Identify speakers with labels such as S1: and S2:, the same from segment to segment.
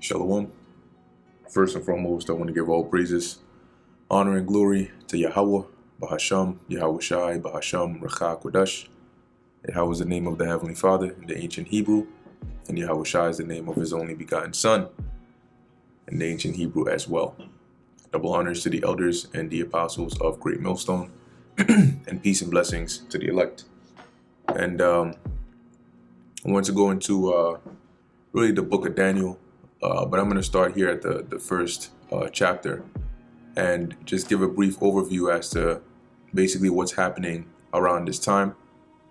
S1: Shalom. First and foremost, I want to give all praises, honor, and glory to Yahweh, Bahasham, Yahweh Shai, Bahasham, Rachah Kodash. Yahweh is the name of the Heavenly Father in the ancient Hebrew, and Yahweh Shai is the name of His only begotten Son in the ancient Hebrew as well. Double honors to the elders and the apostles of Great Millstone, and peace and blessings to the elect. And I want to go into really the book of Daniel. But I'm going to start here at the first chapter and just give a brief overview as to basically what's happening around this time.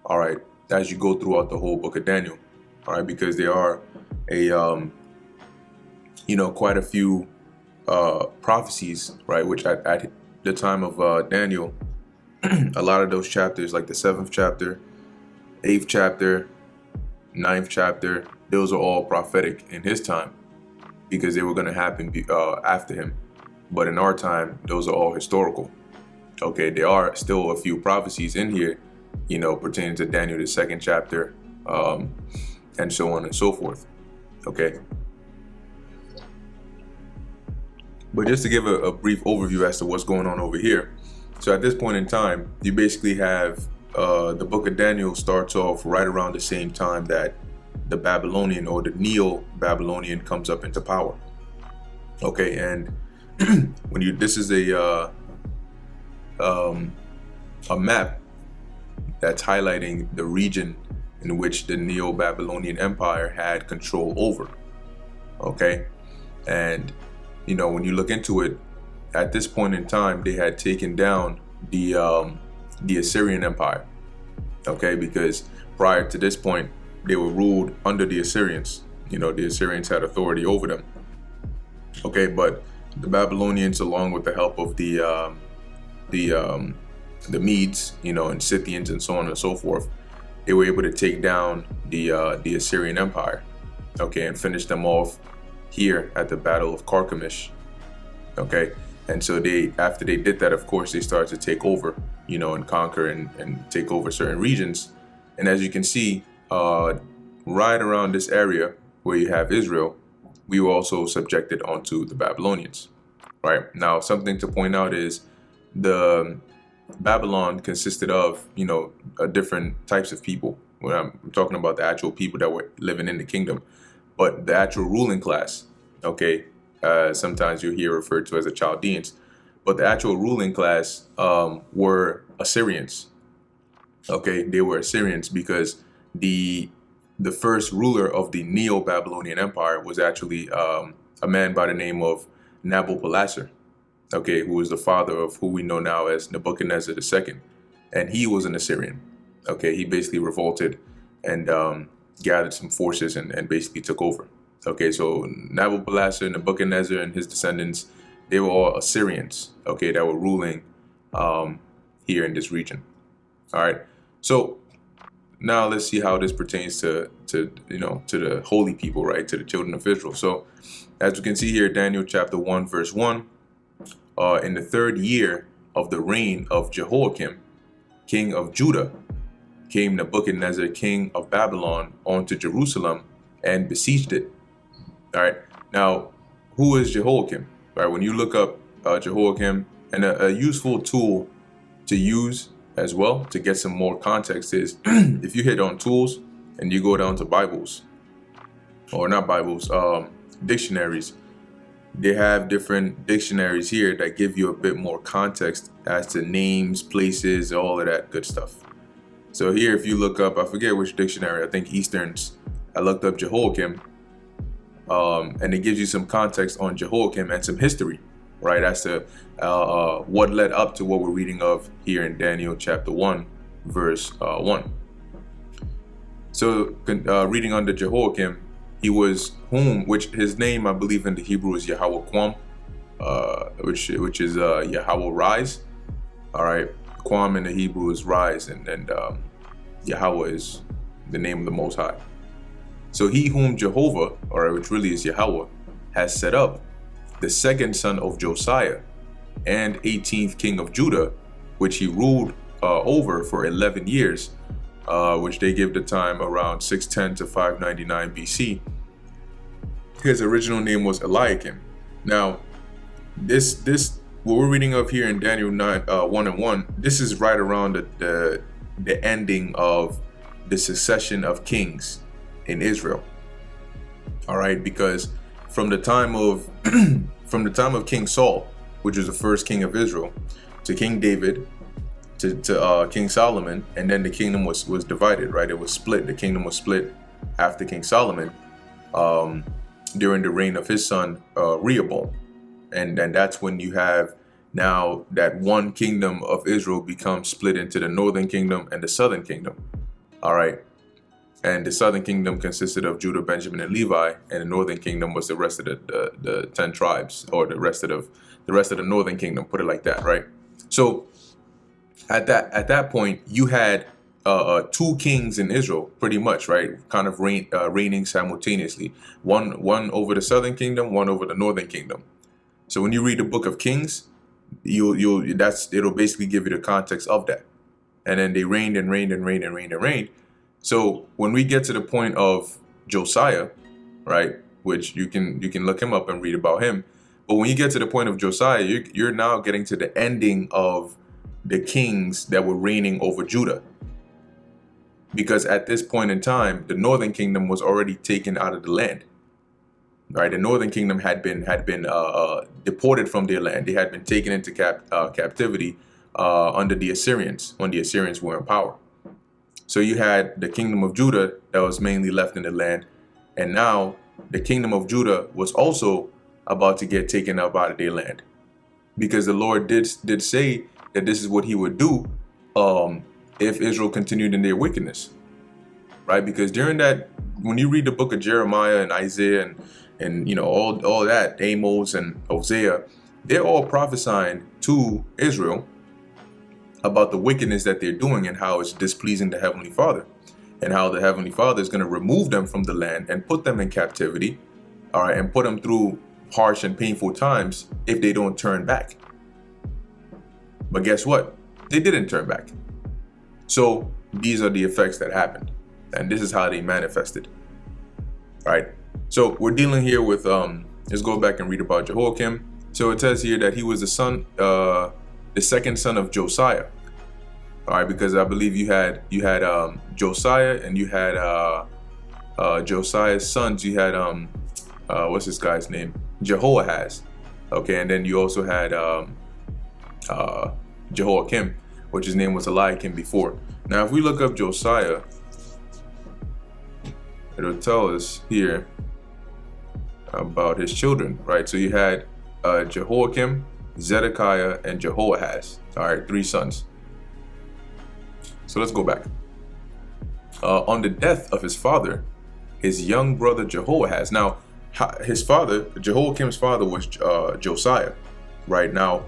S1: All right, as you go throughout the whole book of Daniel, all right, because there are quite a few prophecies, right, which at the time of Daniel, a lot of those chapters, like the 7th chapter, 8th chapter, 9th chapter, those are all prophetic in his time, because they were going to happen after him. But in our time, those are all historical. Okay, there are still a few prophecies in here, pertaining to Daniel, the 2nd chapter, and so on and so forth. Okay. But just to give a brief overview as to what's going on over here. So at this point in time, you basically have the book of Daniel starts off right around the same time that the Babylonian or the Neo-Babylonian comes up into power. Okay, and this is a map that's highlighting the region in which the Neo-Babylonian Empire had control over. Okay, and when you look into it, at this point in time, they had taken down the Assyrian Empire. Okay, because prior to this point, they were ruled under the Assyrians. The Assyrians had authority over them. Okay, but the Babylonians, along with the help of the Medes, and Scythians and so on and so forth, they were able to take down the Assyrian Empire. Okay, and finish them off here at the Battle of Carchemish. Okay, and so after they did that, of course, they started to take over, and conquer and take over certain regions. And as you can see, right around this area where you have Israel, we were also subjected onto the Babylonians. Right now, something to point out is the Babylon consisted of, different types of people. When I'm talking about the actual people that were living in the kingdom, but the actual ruling class. Okay, sometimes you hear referred to as the Chaldeans, but the actual ruling class were Assyrians. Okay, they were Assyrians because the first ruler of the Neo-Babylonian Empire was actually a man by the name of Nabopolassar, okay, who was the father of who we know now as Nebuchadnezzar II, and he was an Assyrian. Okay, he basically revolted and gathered some forces and basically took over. Okay, so Nabopolassar, Nebuchadnezzar, and his descendants, they were all Assyrians, okay, that were ruling here in this region. All right, so now let's see how this pertains to the holy people, right? To the children of Israel. So as we can see here, Daniel chapter 1, verse 1, in the 3rd year of the reign of Jehoiakim, king of Judah, came Nebuchadnezzar, king of Babylon, onto Jerusalem and besieged it. All right. Now, who is Jehoiakim? All right. When you look up Jehoiakim, and a useful tool to use as well to get some more context is if you hit on tools and you go down to Bibles, or not Bibles, dictionaries, they have different dictionaries here that give you a bit more context as to names, places, all of that good stuff. So here, if you look up, I forget which dictionary, I think Eastern's, I looked up Jehoiakim, and it gives you some context on Jehoiakim and some history, right, as to what led up to what we're reading of here in Daniel chapter 1, verse 1. So reading under Jehoiakim, he was which his name, I believe in the Hebrew is Yahweh Quam, which is Yahweh rise. All right, Quam in the Hebrew is rise, and Yahweh is the name of the Most High. So he whom Jehovah, or which really is Yahweh, has set up, the 2nd son of Josiah, and 18th king of Judah, which he ruled over for 11 years, which they give the time around 610 to 599 BC. His original name was Eliakim. Now, this what we're reading of here in Daniel 1:1. This is right around the ending of the succession of kings in Israel. All right, because from the time of from the time of King Saul, which was the first king of Israel, to King David, to King Solomon, and then the kingdom was divided. Right, it was split. The kingdom was split after King Solomon, during the reign of his son Rehoboam. And that's when you have now that one kingdom of Israel becomes split into the northern kingdom and the southern kingdom. All right. And the southern kingdom consisted of Judah, Benjamin, and Levi, and the northern kingdom was the rest of the 10 tribes, or the rest of the northern kingdom, put it like that, right? So at that point, you had two kings in Israel, pretty much, right? Kind of reigning simultaneously, one over the southern kingdom, one over the northern kingdom. So when you read the book of Kings, it'll basically give you the context of that. And then they reigned and reigned and reigned and reigned and reigned. So when we get to the point of Josiah, right, which you can look him up and read about him, but when you get to the point of Josiah, you're now getting to the ending of the kings that were reigning over Judah. Because at this point in time, the northern kingdom was already taken out of the land. Right, the northern kingdom had been deported from their land. They had been taken into captivity under the Assyrians when the Assyrians were in power. So you had the kingdom of Judah that was mainly left in the land, and now the kingdom of Judah was also about to get taken up out of their land, because the Lord did say that this is what He would do if Israel continued in their wickedness. Right, because during that, when you read the book of Jeremiah and Isaiah and you know all that, Amos and Hosea, they're all prophesying to Israel about the wickedness that they're doing and how it's displeasing the Heavenly Father, and how the Heavenly Father is going to remove them from the land and put them in captivity, all right, and put them through harsh and painful times if they don't turn back. But guess what? They didn't turn back. So these are the effects that happened, and this is how they manifested. All right. So we're dealing here with let's go back and read about Jehoiakim. So it says here that he was the second son of Josiah. All right, because I believe you had Josiah, and you had Josiah's sons. You had what's this guy's name? Jehoahaz. Okay, and then you also had Jehoiakim, which his name was Eliakim before. Now, if we look up Josiah, it'll tell us here about his children, right? So you had Jehoiakim, Zedekiah, and Jehoahaz. All right, 3 sons. So let's go back. On the death of his father, his young brother Jehoahaz. Now, his father, Jehoiakim's father, was Josiah. Right now,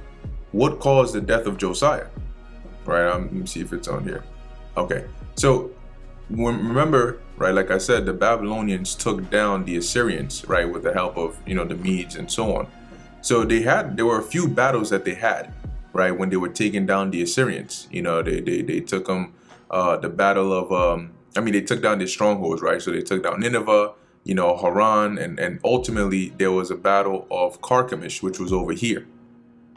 S1: what caused the death of Josiah? Right. Let me see if it's on here. Okay. So remember, right, like I said, the Babylonians took down the Assyrians, right, with the help of, the Medes and so on. So there were a few battles that they had, right, when they were taking down the Assyrians. They took them, the battle of, they took down their strongholds, right? So they took down Nineveh, Haran, and ultimately there was a battle of Carchemish, which was over here.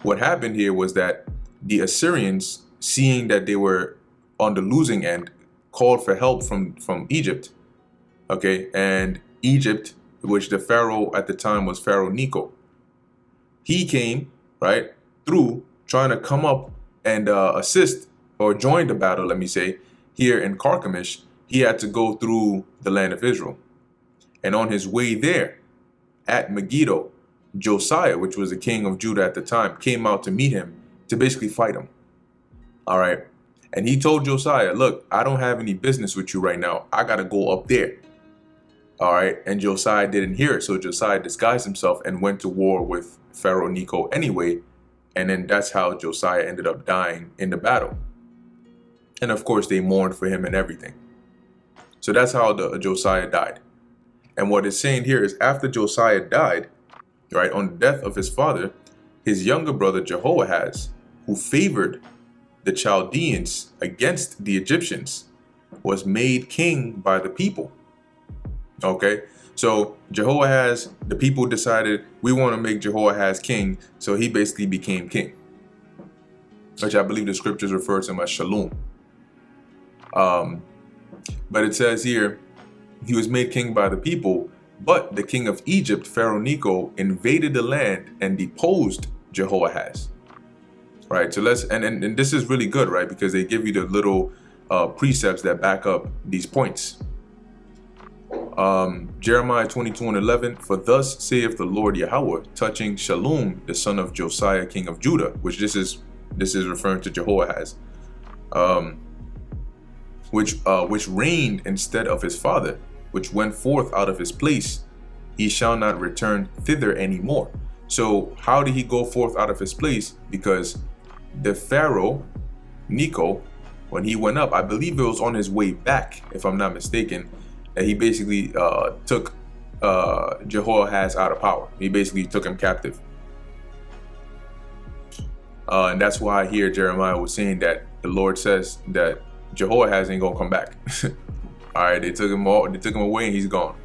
S1: What happened here was that the Assyrians, seeing that they were on the losing end, called for help from Egypt. Okay, and Egypt, which the Pharaoh at the time was Pharaoh Necho, he came right through trying to come up and assist or join the battle, let me say, here in Carchemish. He had to go through the land of Israel. And on his way there, at Megiddo, Josiah, which was the king of Judah at the time, came out to meet him to basically fight him. All right. And he told Josiah, look, I don't have any business with you right now. I got to go up there. All right. And Josiah didn't hear it. So Josiah disguised himself and went to war with Pharaoh Necho anyway. And then that's how Josiah ended up dying in the battle. And of course, they mourned for him and everything. So that's how Josiah died. And what it's saying here is after Josiah died, right, on the death of his father, his younger brother Jehoahaz, who favored the Chaldeans against the Egyptians, was made king by the people. Okay, So Jehoahaz, the people decided we want to make Jehoahaz king, so he basically became king, which I believe the scriptures refer to him as Shalom. But it says here, he was made king by the people, but the king of Egypt, Pharaoh Necho, invaded the land and deposed Jehoahaz. Right, so and this is really good, right? Because they give you the little precepts that back up these points. Jeremiah 22:11, for thus saith the Lord Yahweh, touching Shalom, the son of Josiah, king of Judah, which this is referring to Jehoahaz, which reigned instead of his father, which went forth out of his place, he shall not return thither anymore. So how did he go forth out of his place? Because the Pharaoh Necho, when he went up, I believe it was on his way back, if I'm not mistaken, that he basically took Jehoahaz out of power. He basically took him captive. And that's why here Jeremiah was saying that the Lord says that Jehoahaz ain't gonna come back. All right, they took him away and he's gone.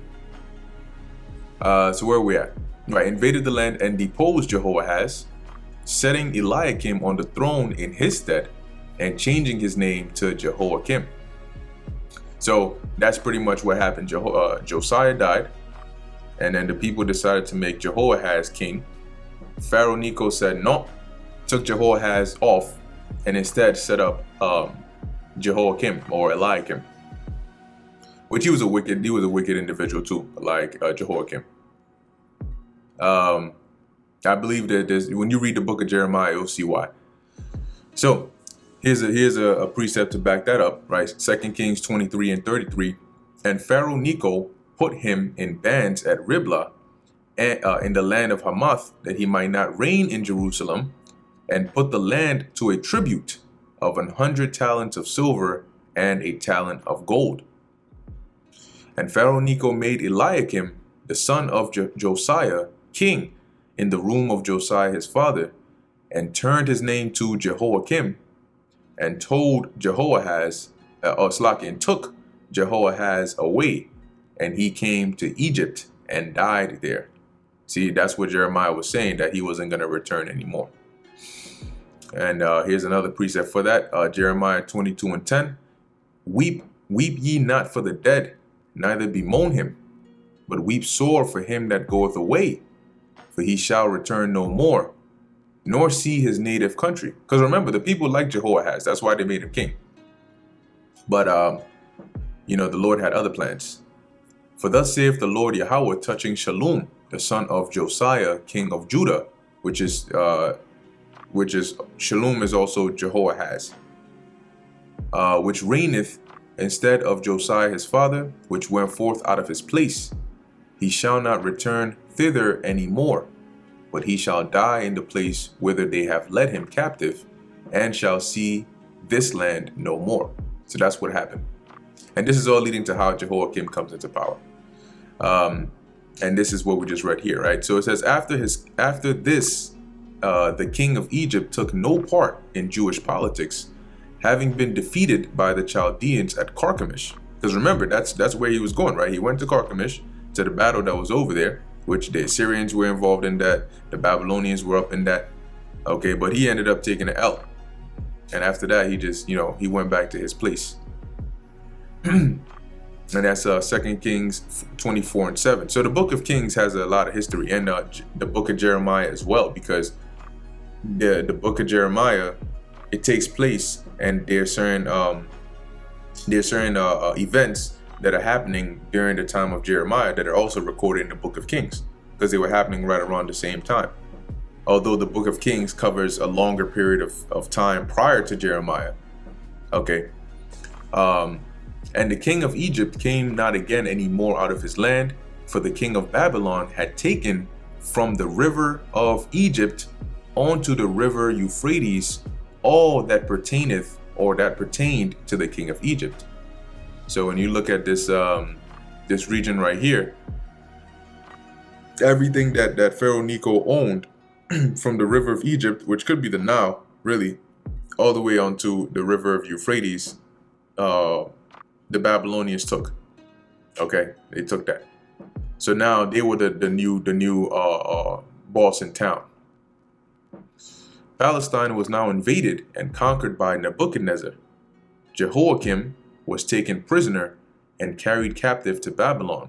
S1: So where are we at? Right, invaded the land and deposed Jehoahaz, setting Eliakim on the throne in his stead and changing his name to Jehoiakim. So that's pretty much what happened. Josiah died, and then the people decided to make Jehoahaz king. Pharaoh Necho said no, took Jehoahaz off, and instead set up Jehoiakim or Eliakim, which he was a wicked individual too, like Jehoiakim. I believe that when you read the book of Jeremiah, you'll see why. So here's a precept to back that up, right? 2 Kings 23:33. And Pharaoh Necho put him in bands at Riblah, in the land of Hamath, that he might not reign in Jerusalem, and put the land to a tribute of 100 talents of silver and a talent of gold. And Pharaoh Necho made Eliakim, the son of Josiah, king in the room of Josiah his father, and turned his name to Jehoiakim, and told Jehoahaz, and took Jehoahaz away, and he came to Egypt and died there. See, that's what Jeremiah was saying, that he wasn't going to return anymore. And here's another precept for that. Jeremiah 22:10. Weep ye not for the dead, neither bemoan him, but weep sore for him that goeth away, for he shall return no more, nor see his native country. Because remember, the people like Jehoahaz. That's why they made him king. But, the Lord had other plans. For thus saith the Lord Yahweh, touching Shalom, the son of Josiah, king of Judah, which is Shalom is also Jehoahaz, which reigneth instead of Josiah his father, which went forth out of his place. He shall not return thither any more, but he shall die in the place whither they have led him captive, and shall see this land no more. So that's what happened. And this is all leading to how Jehoiakim comes into power. And this is what we just read here, right? So it says, after this, the king of Egypt took no part in Jewish politics, having been defeated by the Chaldeans at Carchemish. Because remember, that's where he was going, right? He went to Carchemish, to the battle that was over there, which the Assyrians were involved in that, the Babylonians were up in that. Okay, but he ended up taking an L. And after that, he just, he went back to his place. And that's 2 Kings 24:7. So the book of Kings has a lot of history, and the book of Jeremiah as well, because the book of Jeremiah, it takes place, and there's certain events that are happening during the time of Jeremiah that are also recorded in the book of Kings, because they were happening right around the same time. Although the book of Kings covers a longer period of time prior to Jeremiah. Okay. And the king of Egypt came not again any more out of his land, for the king of Babylon had taken from the river of Egypt onto the river Euphrates all that pertained to the king of Egypt. So when you look at this this region right here, everything that Pharaoh Necho owned from the river of Egypt, which could be the Nile, really, all the way onto the river of Euphrates, the Babylonians took. Okay, they took that. So now they were the new boss in town. Palestine was now invaded and conquered by Nebuchadnezzar. Jehoiakim was taken prisoner and carried captive to Babylon.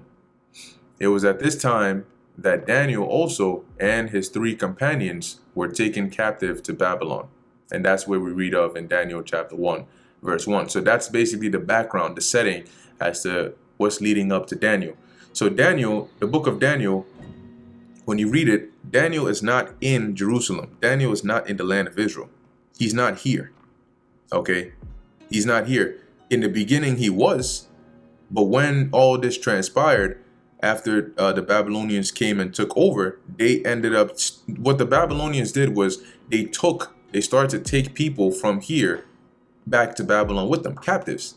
S1: It was at this time that Daniel also and his 3 companions were taken captive to Babylon. And that's where we read of in Daniel chapter 1, verse 1. So that's basically the background, the setting as to what's leading up to Daniel. So Daniel, the book of Daniel, when you read it, Daniel is not in Jerusalem. Daniel is not in the land of Israel. He's not here. Okay? He's not here. In the beginning, he was. But when all this transpired, after the Babylonians came and took over, they ended up, what the Babylonians did was they started to take people from here back to Babylon with them, captives.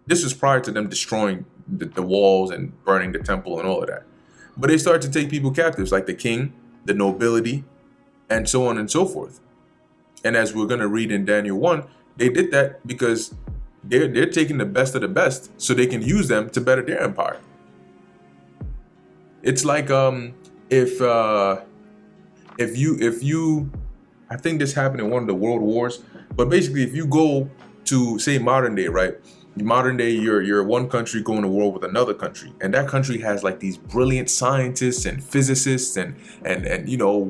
S1: This was prior to them destroying the walls and burning the temple and all of that. But they started to take people captives, like the king, the nobility, and so on and so forth. And as we're going to read in Daniel 1, they did that because they're taking the best of the best so they can use them to better their empire. It's like if you I think this happened in one of the world wars, but basically if you go to, say, modern day, right? Modern day, you're one country going to war with another country, and that country has like these brilliant scientists and physicists and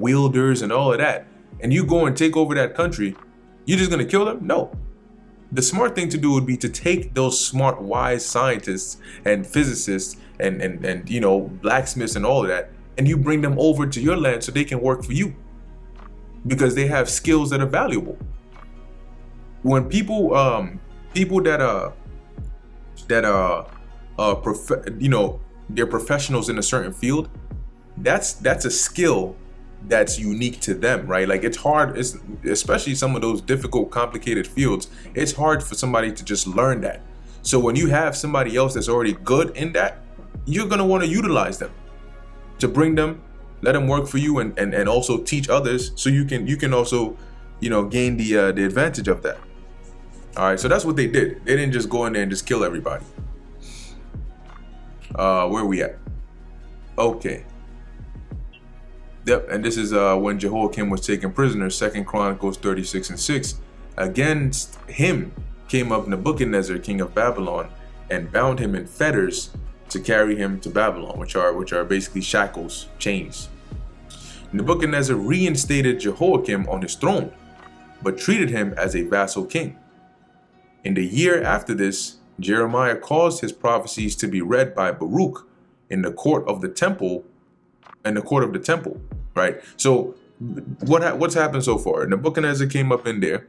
S1: wielders and all of that, and you go and take over that country, you're just gonna kill them? No. The smart thing to do would be to take those smart, wise scientists and physicists and blacksmiths and all of that, and you bring them over to your land so they can work for you, because they have skills that are valuable. When people they're professionals in a certain field, that's a skill that's unique to them, right? Like it's hard, especially some of those difficult, complicated fields, it's hard for somebody to just learn that. So when you have somebody else that's already good in that, you're gonna want to utilize them to bring them, let them work for you, and also teach others, so you can also gain the advantage of that. All right, so that's what they did. They didn't just go in there and just kill everybody. Where are we at? Okay. Yep, and this is when Jehoiakim was taken prisoner, 2 Chronicles 36:6. Against him came up Nebuchadnezzar, king of Babylon, and bound him in fetters to carry him to Babylon, which are basically shackles, chains. Nebuchadnezzar reinstated Jehoiakim on his throne, but treated him as a vassal king. In the year after this, Jeremiah caused his prophecies to be read by Baruch in the court of the temple, right? So what's happened so far? Nebuchadnezzar came up in there.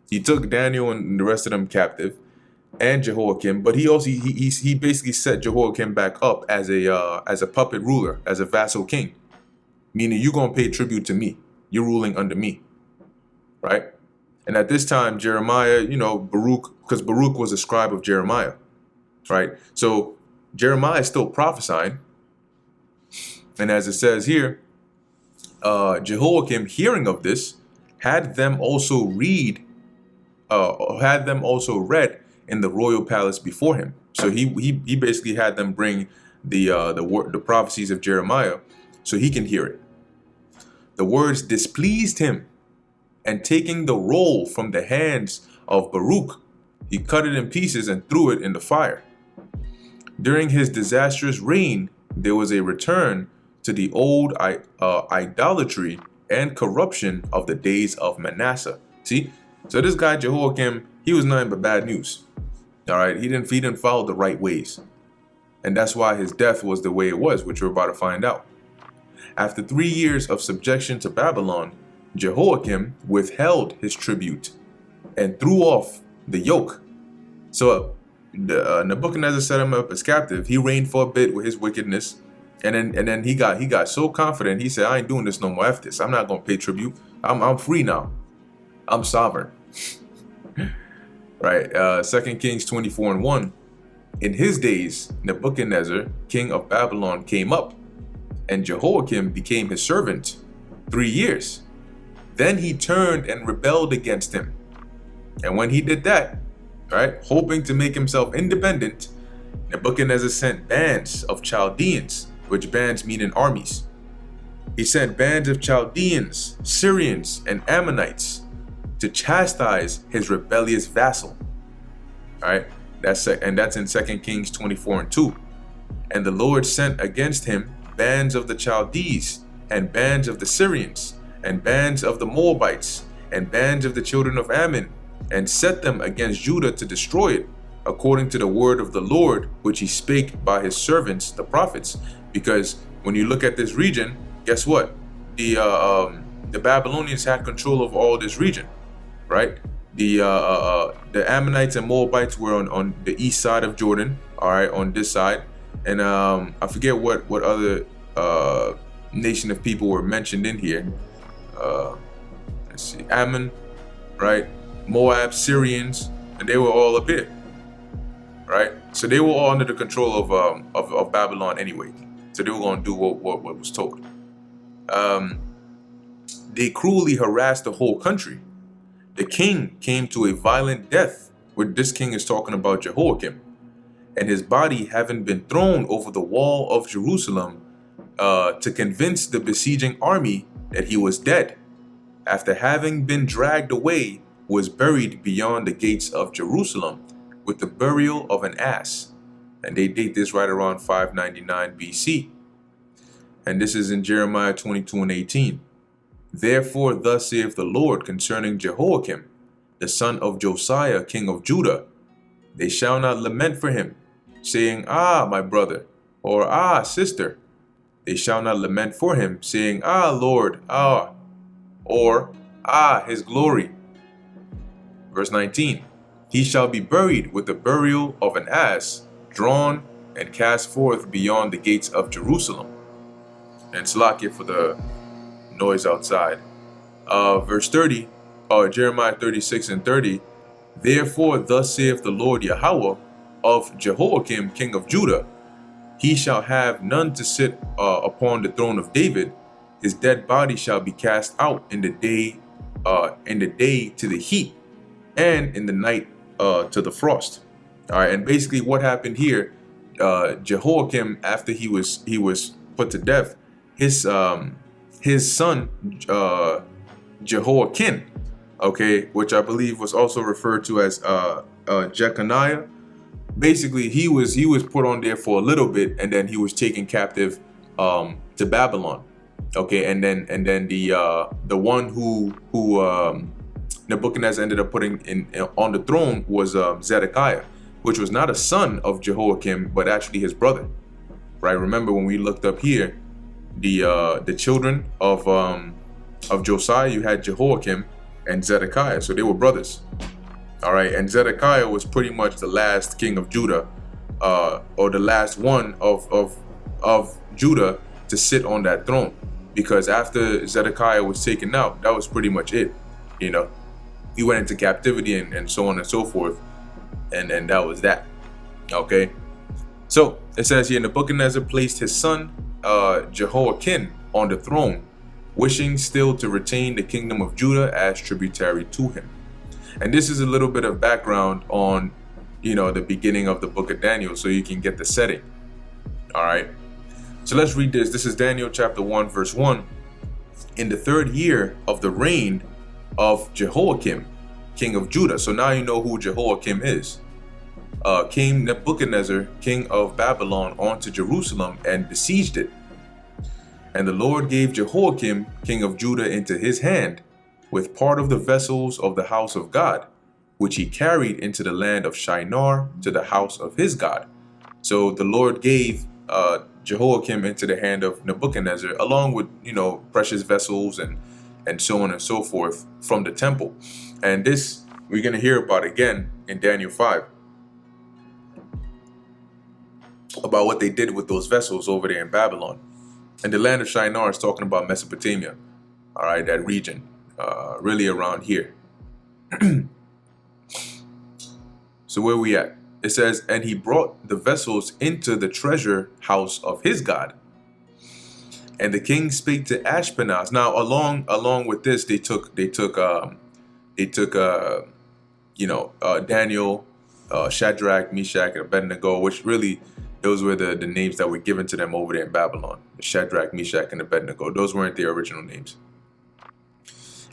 S1: He took Daniel and the rest of them captive, and Jehoiakim, but he also he basically set Jehoiakim back up as a puppet ruler, as a vassal king, meaning you're gonna pay tribute to me. You're ruling under me, right? And at this time, Jeremiah, Baruch, because Baruch was a scribe of Jeremiah, right? So Jeremiah is still prophesying. And as it says here, Jehoiakim, hearing of this, had them also read in the royal palace before him. So he basically had them bring the prophecies of Jeremiah so he can hear it. The words displeased him, and taking the roll from the hands of Baruch, he cut it in pieces and threw it in the fire. During his disastrous reign, there was a return to the old idolatry and corruption of the days of Manasseh. See? So this guy Jehoiakim, he was nothing but bad news. All right, he didn't follow the right ways. And that's why his death was the way it was, which we're about to find out. After 3 years of subjection to Babylon, Jehoiakim withheld his tribute and threw off the yoke. So Nebuchadnezzar set him up as captive. He reigned for a bit with his wickedness, and then he got so confident. He said, "I ain't doing this no more. After this, I'm not gonna pay tribute. I'm free now. I'm sovereign." Right. 2 Kings 24:1. In his days, Nebuchadnezzar, king of Babylon, came up, and Jehoiakim became his servant 3 years. Then he turned and rebelled against him. And when he did that, right, hoping to make himself independent, Nebuchadnezzar sent bands of Chaldeans which bands meaning armies. He sent bands of Chaldeans, Syrians, and Ammonites to chastise his rebellious vassal. All right, that's in 2 Kings 24:2. And the Lord sent against him bands of the Chaldees, and bands of the Syrians, and bands of the Moabites, and bands of the children of Ammon, and set them against Judah to destroy it, according to the word of the Lord, which he spake by his servants, the prophets. Because when you look at this region, guess what? The Babylonians had control of all this region, right? The Ammonites and Moabites were on the east side of Jordan, all right, on this side. And I forget what other nation of people were mentioned in here. Let's see, Ammon, right? Moab, Syrians, and they were all up here, right? So they were all under the control of Babylon anyway. So they were going to do what was told. They cruelly harassed the whole country. The king came to a violent death, where this king is talking about Jehoiakim, and his body having been thrown over the wall of Jerusalem to convince the besieging army that he was dead, after having been dragged away, was buried beyond the gates of Jerusalem with the burial of an ass. And they date this right around 599 BC. And this is in Jeremiah 22:18. Therefore thus saith the Lord concerning Jehoiakim, the son of Josiah, king of Judah, they shall not lament for him, saying, Ah, my brother, or Ah, sister. They shall not lament for him, saying, Ah, Lord, ah, or Ah, his glory. Verse 19, he shall be buried with the burial of an ass, drawn and cast forth beyond the gates of Jerusalem. And Slakia for the noise outside. Verse 30, Jeremiah 36:30, therefore thus saith the Lord Yahweh of Jehoiakim, king of Judah, he shall have none to sit upon the throne of David. His dead body shall be cast out in the day to the heat, and in the night to the frost. All right, and basically what happened here, Jehoiakim, after he was put to death, his son Jehoiakim, okay, which I believe was also referred to as Jeconiah. Basically, he was put on there for a little bit, and then he was taken captive to Babylon. Okay, and then the one who Nebuchadnezzar ended up putting on the throne was Zedekiah, which was not a son of Jehoiakim, but actually his brother. Right? Remember when we looked up here, the children of Josiah, you had Jehoiakim and Zedekiah, so they were brothers. All right, and Zedekiah was pretty much the last king of Judah, or the last one of Judah to sit on that throne, because after Zedekiah was taken out, that was pretty much it. You know, he went into captivity and so on and so forth, and that was that. Okay, so it says here, Nebuchadnezzar placed his son Jehoiakim on the throne, wishing still to retain the kingdom of Judah as tributary to him. And this is a little bit of background on, the beginning of the book of Daniel, so you can get the setting. All right. So let's read this. This is Daniel chapter 1, verse 1. In the 3rd year of the reign of Jehoiakim, king of Judah. So now you know who Jehoiakim is. Came Nebuchadnezzar, king of Babylon, onto Jerusalem and besieged it. And the Lord gave Jehoiakim, king of Judah, into his hand, with part of the vessels of the house of God, which he carried into the land of Shinar to the house of his God. So the Lord gave Jehoiakim into the hand of Nebuchadnezzar, along with, precious vessels and so on and so forth from the temple. And this we're going to hear about again in Daniel 5, about what they did with those vessels over there in Babylon. And the land of Shinar is talking about Mesopotamia, all right, that region. Really around here. So where we at? It says, and he brought the vessels into the treasure house of his God. And the king spake to Ashpenaz. Now, along with this, they took Daniel, Shadrach, Meshach, and Abednego, which really Those were the names that were given to them over there in Babylon. Shadrach, Meshach, and Abednego. Those weren't their original names.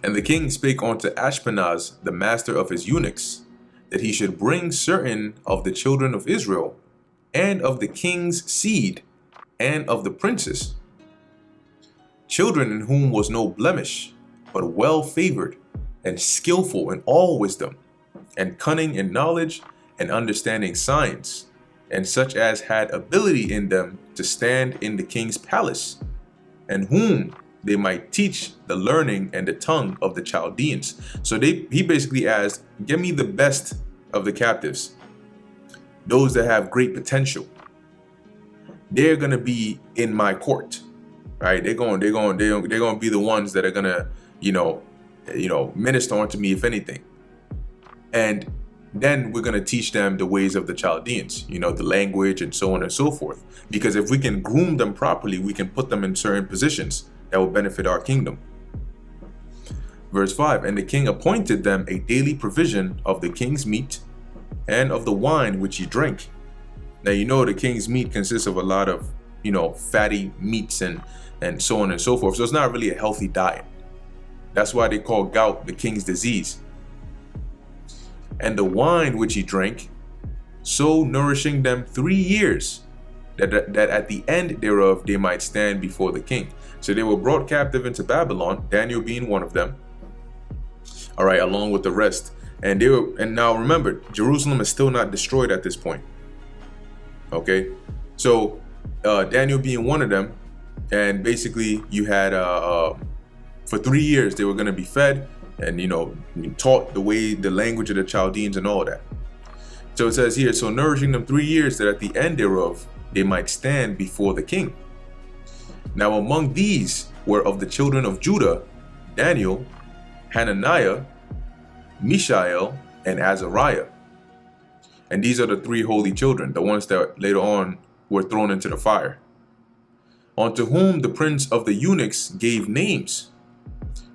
S1: And the king spake unto Ashpenaz, the master of his eunuchs, that he should bring certain of the children of Israel, and of the king's seed, and of the princes, children in whom was no blemish, but well favored, and skillful in all wisdom, and cunning in knowledge, and understanding signs, and such as had ability in them to stand in the king's palace, and whom they might teach the learning and the tongue of the Chaldeans. So he basically asked, give me the best of the captives, those that have great potential. They're gonna be in my court, right? They're gonna be the ones that are gonna, minister unto me, if anything. And then we're going to teach them the ways of the Chaldeans, the language and so on and so forth. Because if we can groom them properly, we can put them in certain positions that will benefit our kingdom. Verse 5, and the king appointed them a daily provision of the king's meat and of the wine which he drank. Now, the king's meat consists of a lot of, fatty meats and so on and so forth. So it's not really a healthy diet. That's why they call gout the king's disease. And the wine which he drank, so nourishing them 3 years, that at the end thereof they might stand before the king. So they were brought captive into Babylon, Daniel being one of them, all right, along with the rest. And now remember, Jerusalem is still not destroyed at this point. Okay, so Daniel being one of them, and basically you had for 3 years they were going to be fed and taught the language of the Chaldeans and all that. So it says here, so nourishing them 3 years, that at the end thereof they might stand before the king. Now among these were of the children of Judah, Daniel, Hananiah, Mishael, and Azariah. And these are the 3 holy children, the ones that later on were thrown into the fire. Unto whom the prince of the eunuchs gave names.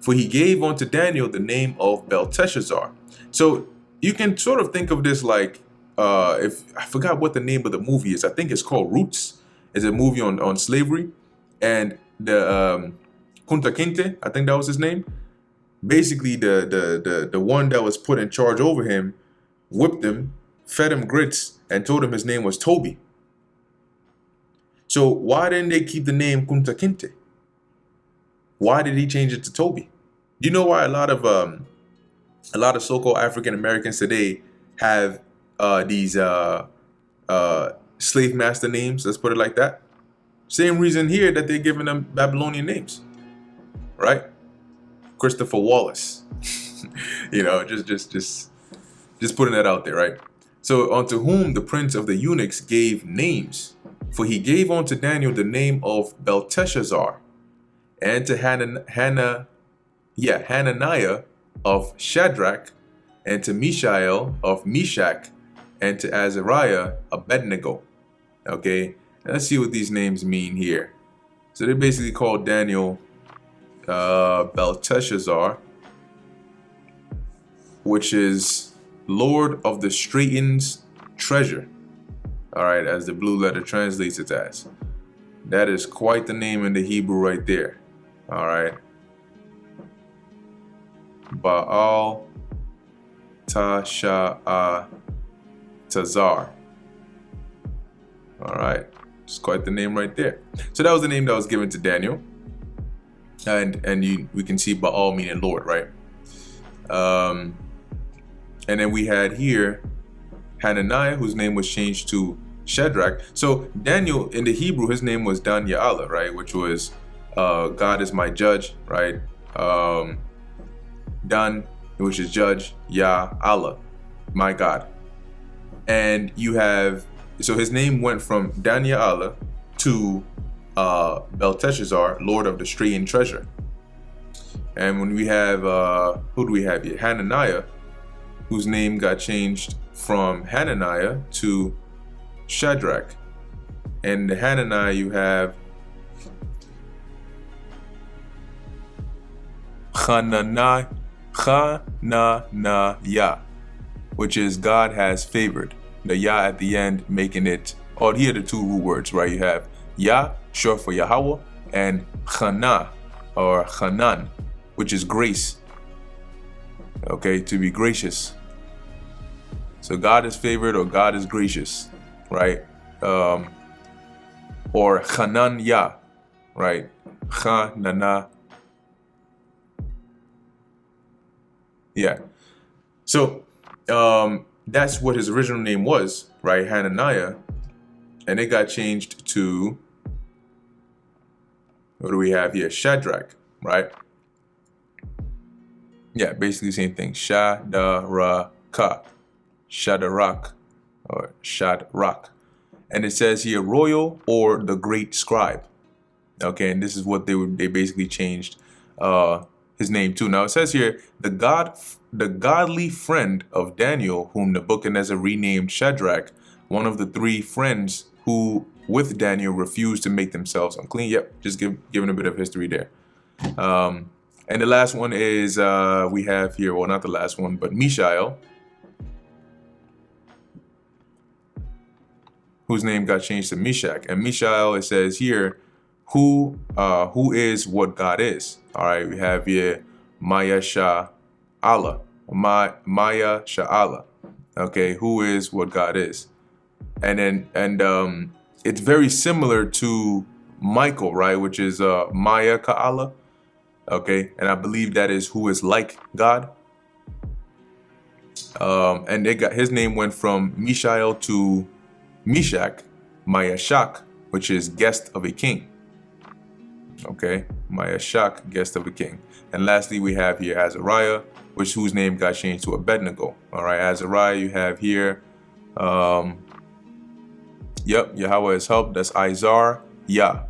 S1: For he gave unto Daniel the name of Belteshazzar. So you can sort of think of this like, if I forgot what the name of the movie is. I think it's called Roots. It's a movie on slavery. And the Kunta Kinte, I think that was his name. Basically, the one that was put in charge over him whipped him, fed him grits, and told him his name was Toby. So why didn't they keep the name Kunta Kinte? Why did he change it to Toby? Do you know why a lot of so-called African Americans today have these slave master names? Let's put it like that. Same reason here that they're giving them Babylonian names, right? Christopher Wallace, just putting that out there, right? So unto whom the prince of the eunuchs gave names, for he gave unto Daniel the name of Belteshazzar, and to Hananiah of Shadrach, and to Mishael of Meshach, and to Azariah Abednego. Okay, let's see what these names mean here. So they basically called Daniel Belteshazzar, which is Lord of the Straiten's treasure. All right, as the blue letter translates it as. That is quite the name in the Hebrew right there. All right. Baal Tasha'atazar. All right. It's quite the name right there. So that was the name that was given to Daniel. And we can see Baal meaning Lord, right? And then we had here Hananiah, whose name was changed to Shadrach. So Daniel, in the Hebrew, his name was Dan Ya'ala, right? Which was God is my judge, right? Dan, which is judge, Ya'ala, my God. And you have, so his name went from Dan Ya'ala to Belteshazzar, Lord of the Straitened treasure. And when we have, who do we have here? Hananiah, whose name got changed from Hananiah to Shadrach. And the Hananiah you have Hananiah, which is God has favored. The Yah at the end making it Oh, here are the two root words, right? You have Yah, short for Yahweh, and Chana, or Chanan, which is grace. Okay, to be gracious. So God is favored or God is gracious, right? Or Chanan Yah, right? Chanana. Yeah. So that's what his original name was, right? Hananiah. And it got changed to, what do we have here? Shadrach, right? Yeah, basically same thing. Shadaraka. Shadarach, or Shadrach. And it says here, royal or the great scribe. Okay, and this is what they basically changed his name to. Now it says here, the godly friend of Daniel, whom Nebuchadnezzar renamed Shadrach, one of the three friends who with Daniel refused to make themselves unclean. Yep, just giving a bit of history there. And the last one is we have here, well, not the last one, but Mishael, whose name got changed to Meshach. And Mishael, it says here, who is what God is. All right, we have here Maya Sha'ala, Maya Sha'ala. Okay, who is what God is. And it's very similar to Michael, right, which is Maya Ka'ala. Okay, and I believe that is who is like God. And his name went from Mishael to Meshach, Mayashak, which is guest of a king. Okay, Mayashak, guest of a king. And lastly, we have here Azariah, whose name got changed to Abednego. All right, Azariah, you have here. Yep, Yahweh has helped. That's Izar Yah.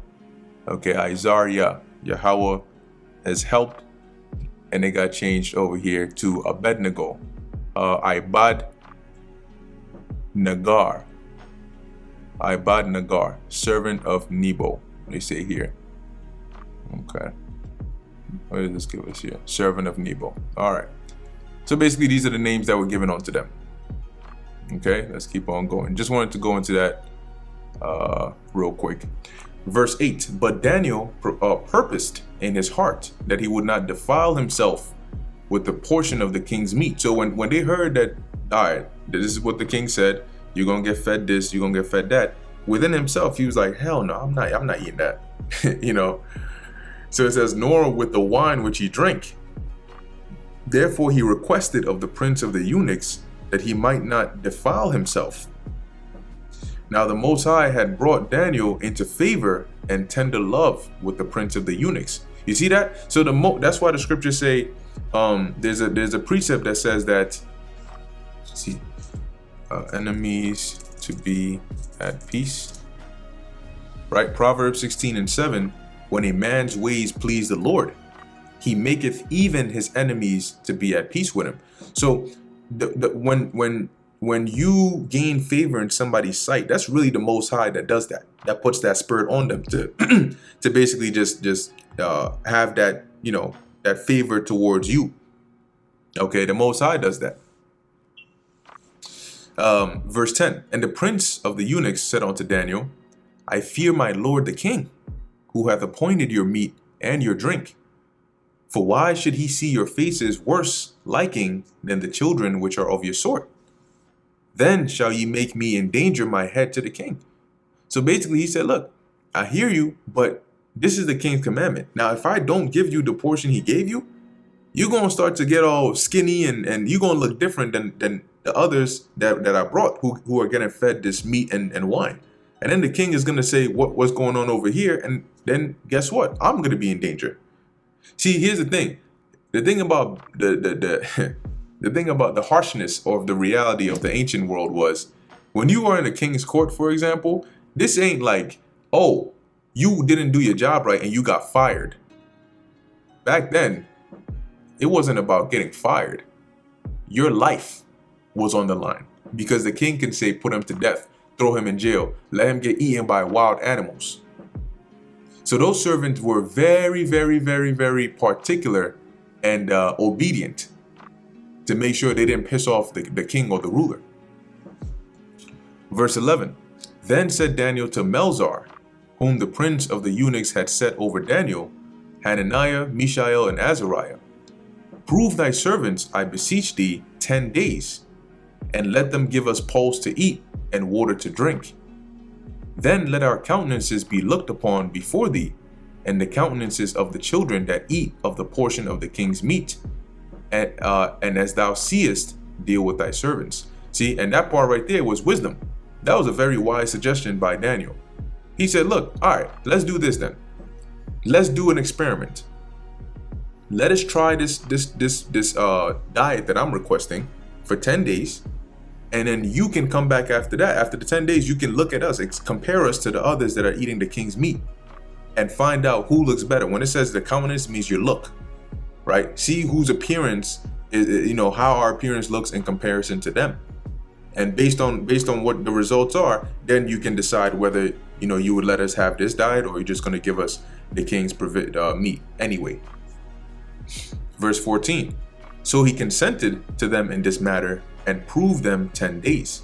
S1: Okay, Izar Yah. Yahweh has helped, and it got changed over here to Abednego. Ibad Nagar. Ibad Nagar, servant of Nebo, they say here. Okay. What does this give us here? Servant of Nebo. All right. So basically, these are the names that were given unto them. Okay, let's keep on going. Just wanted to go into that real quick. Verse 8, but Daniel purposed in his heart that he would not defile himself with the portion of the king's meat. So when they heard that, all right, this is what the king said, you're going to get fed this, you're going to get fed that. Within himself, he was like, hell no, I'm not eating that. You know? So it says, nor with the wine which he drank. Therefore he requested of the prince of the eunuchs that he might not defile himself. Now the Most High had brought Daniel into favor and tender love with the prince of the eunuchs. You see that? So that's why the scriptures say, there's a precept that says that, enemies to be at peace. Right? Proverbs 16:7, when a man's ways please the Lord, he maketh even his enemies to be at peace with him. So when you gain favor in somebody's sight, that's really the Most High that does that. That puts that spirit on them to to basically just have that, you know, that favor towards you. Okay, the Most High does that. Verse 10, and the prince of the eunuchs said unto Daniel, I fear my lord the king, who hath appointed your meat and your drink. For why should he see your faces worse liking than the children which are of your sort? Then shall ye make me endanger my head to the king. So basically he said, look, I hear you, but this is the king's commandment. Now, if I don't give you the portion he gave you, you're going to start to get all skinny and you're going to look different than the others that I brought who are getting fed this meat and wine. And then the king is going to say, what's going on over here? And then guess what? I'm going to be in danger. See, here's the thing. The thing about the thing about the harshness of the reality of the ancient world was when you are in a king's court, for example, this ain't like, oh, you didn't do your job right and you got fired. Back then, it wasn't about getting fired. Your life was on the line because the king can say, put him to death, throw him in jail, let him get eaten by wild animals. So those servants were very, very, very, very particular and obedient to make sure they didn't piss off the king or the ruler. Verse 11, Then said Daniel to Melzar, whom the prince of the eunuchs had set over Daniel, Hananiah, Mishael, and Azariah, prove thy servants, I beseech thee, 10 days, and let them give us pulse to eat and water to drink. Then let our countenances be looked upon before thee, and the countenances of the children that eat of the portion of the king's meat. And as thou seest, deal with thy servants. See, and that part right there was wisdom. That was a very wise suggestion by Daniel. He said, look, all right, let's do this then. Let's do an experiment. Let us try this diet that I'm requesting for 10 days. And then you can come back after that. After the 10 days, you can look at us, compare us to the others that are eating the king's meat, and find out who looks better. When it says the countenance, it means your look, right? See whose appearance is, how our appearance looks in comparison to them. And based on what the results are, then you can decide whether, you would let us have this diet, or you're just going to give us the king's meat anyway. Verse 14. So he consented to them in this matter and proved them 10 days.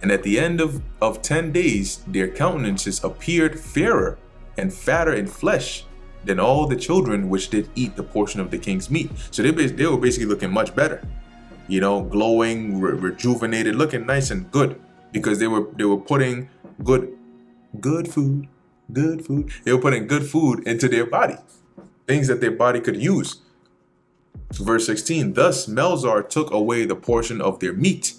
S1: And at the end of 10 days, their countenances appeared fairer and fatter in flesh than all the children which did eat the portion of the king's meat. So they were basically looking much better, glowing, rejuvenated, looking nice and good, because they were putting good food. They were putting good food into their body, things that their body could use. Verse 16, thus Melzar took away the portion of their meat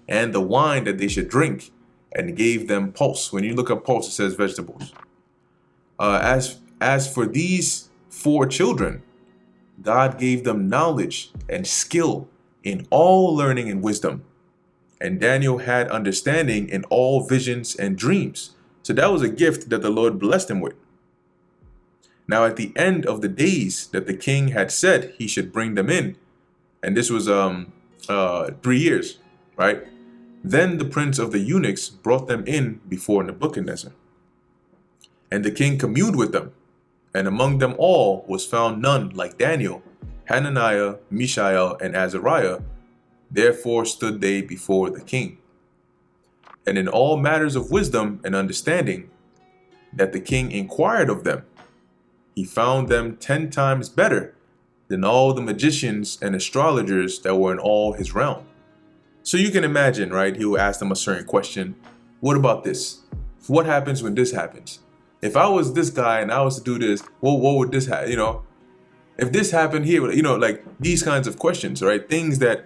S1: and the wine that they should drink, and gave them pulse. When you look up pulse, it says vegetables. As for these 4 children, God gave them knowledge and skill in all learning and wisdom. And Daniel had understanding in all visions and dreams. So that was a gift that the Lord blessed him with. Now at the end of the days that the king had said he should bring them in, and this was 3 years, right? Then the prince of the eunuchs brought them in before Nebuchadnezzar. And the king communed with them, and among them all was found none like Daniel, Hananiah, Mishael, and Azariah. Therefore stood they before the king. And in all matters of wisdom and understanding that the king inquired of them, he found them 10 times better than all the magicians and astrologers that were in all his realm. So you can imagine, right? He will ask them a certain question. What about this? What happens when this happens? If I was this guy and I was to do this, what would this happen? If this happened here, like these kinds of questions, right? Things that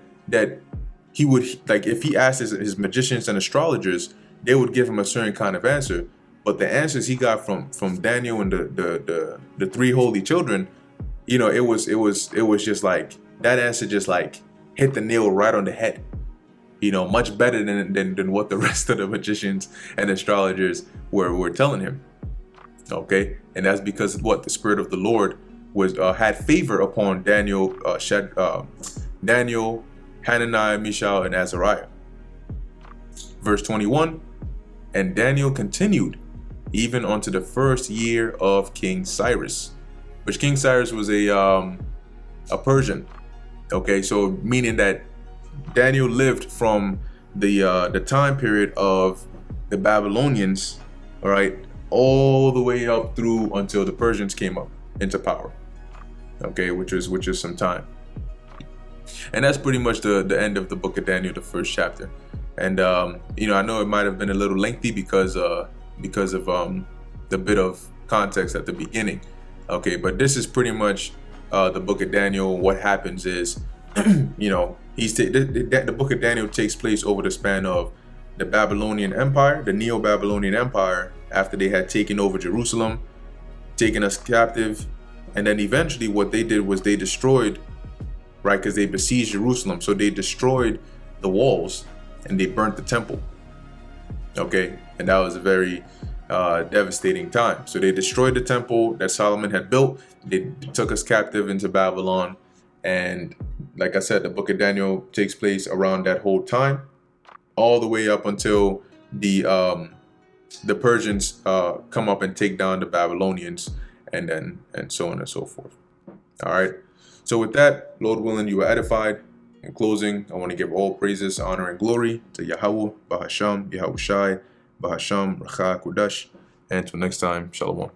S1: he would, like, if he asked his magicians and astrologers, they would give him a certain kind of answer. But the answers he got from Daniel and the 3 holy children, it was just like, that answer just like hit the nail right on the head. Much better than what the rest of the magicians and astrologers were telling him. Okay, and that's because what the Spirit of the Lord was had favor upon Daniel, Hananiah, Mishael, and Azariah. Verse 21, and Daniel continued even unto the 1st year of King Cyrus, which King Cyrus was a Persian. Okay, so meaning that Daniel lived from the time period of the Babylonians, all right, all the way up through until the Persians came up into power. Okay, which is some time. And that's pretty much the end of the book of Daniel, the 1st chapter. And I know it might have been a little lengthy because of the bit of context at the beginning. Okay, but this is pretty much the book of Daniel. What happens is, the book of Daniel takes place over the span of the Babylonian Empire, the Neo-Babylonian Empire, after they had taken over Jerusalem, taken us captive, and then eventually what they did was they destroyed, right, because they besieged Jerusalem, so they destroyed the walls and they burnt the temple. Okay, and that was a very devastating time. So they destroyed the temple that Solomon had built. They took us captive into Babylon, and like I said, the book of Daniel takes place around that whole time, all the way up until the Persians come up and take down the Babylonians, and so on and so forth. All right. So with that, Lord willing, you are edified. In closing, I want to give all praises, honor, and glory to Yahweh, Bahasham, Yahushai, Bahasham, Racha, Kodash. And until next time, Shalom.